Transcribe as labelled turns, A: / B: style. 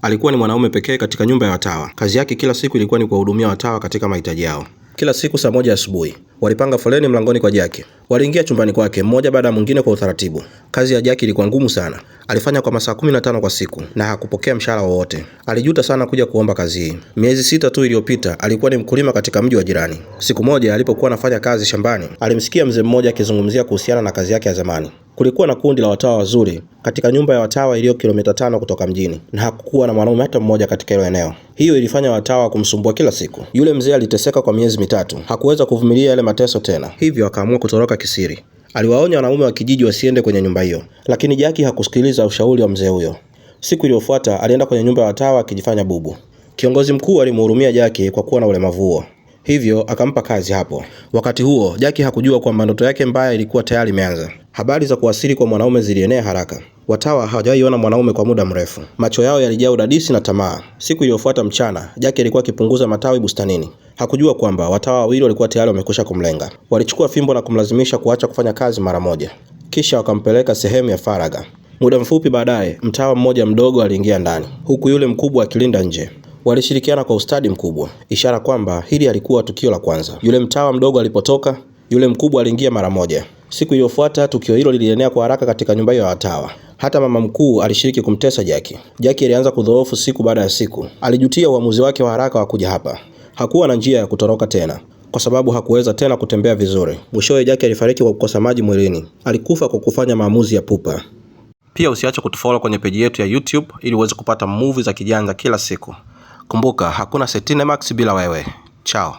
A: Alikuwa ni mwanaume pekee katika nyumba ya watawa. Kazi yake kila siku ilikuwa ni kuwahudumia watawa katika mahitaji yao. Kila siku saa 1 asubuhi, walipanga foleni mlangoni kwa Jackie. Waliingia chumbani kwake mmoja baada ya mwingine kwa utaratibu. Kazi ya Jackie ilikuwa ngumu sana. Alifanya kwa masaa 15 kwa siku na hakupokea mshahara wowote. Alijuta sana kuja kuomba kazi hii. Miezi 6 tu iliyopita alikuwa ni mkulima katika mji wa jirani. Siku moja alipokuwa anafanya kazi shambani, alimsikia mzee mmoja akizungumzia kuhusiana na kazi yake ya zamani. Kulikuwa na kundi la watawa wazuri katika nyumba ya watawa iliyo kilomita 5 kutoka mjini, na hakukuwa na mwanaume hata mmoja katika hilo eneo. Hiyo ilifanya watawa kumsumbua kila siku. Yule mzee aliteseka kwa miezi 3. Hakuweza kuvumilia yale mateso tena, hivyo akaamua kutoroka kisiri. Aliwaonya wanaume wa kijiji wasiende kwenye nyumba hiyo, lakini Jackie hakusikiliza ushauri wa mzee huyo. Siku iliyofuata alienda kwenye nyumba ya watawa akijifanya bubu. Kiongozi mkuu alimhurumia Jackie kwa kuwa na ulemavu huo, hivyo akampa kazi hapo. Wakati huo Jackie hakujua kwamba ndoto yake mbaya ilikuwa tayari imeanza. Habari za kuwasili kwa mwanaume zilienea haraka. Watawa hawajaiona mwanaume kwa muda mrefu. Macho yao yalijaa udadisi na tamaa. Siku iliyofuata mchana, Jackie alikuwa akipunguza matawi bustanini. Hakujua kwamba watawa wawili walikuwa tayari wamekwisha kumlenga. Walichukua fimbo na kumlazimisha kuacha kufanya kazi mara moja. Kisha wakampeleka sehemu ya faragha. Muda mfupi baadaye, mtawa mmoja mdogo aliingia ndani, huku yule mkubwa akilinda nje. Walishirikiana kwa ustadi mkubwa, ishara kwamba hili halikuwa tukio la kwanza. Yule mtawa mdogo alipotoka, yule mkubwa aliingia mara moja. Siku iliyofuata tukio hilo lilienea kwa haraka katika nyumba hiyo ya watawa. Hata mama mkuu alishiriki kumtesa Jackie. Jackie alianza kudhoofu siku baada ya siku. Alijutia uamuzi wake wa haraka wa kuja hapa. Hakuwa na njia ya kutoroka tena, kwa sababu hakuweza tena kutembea vizuri. Mwishowe Jackie alifariki kwa kukosa maji mwilini. Alikufa kwa kufanya maamuzi ya pupa. Pia usiache kutufollow kwenye peji yetu ya YouTube ili uweze kupata movie za kijanja kila siku. Kumbuka, hakuna Setine Max bila wewe. Chao.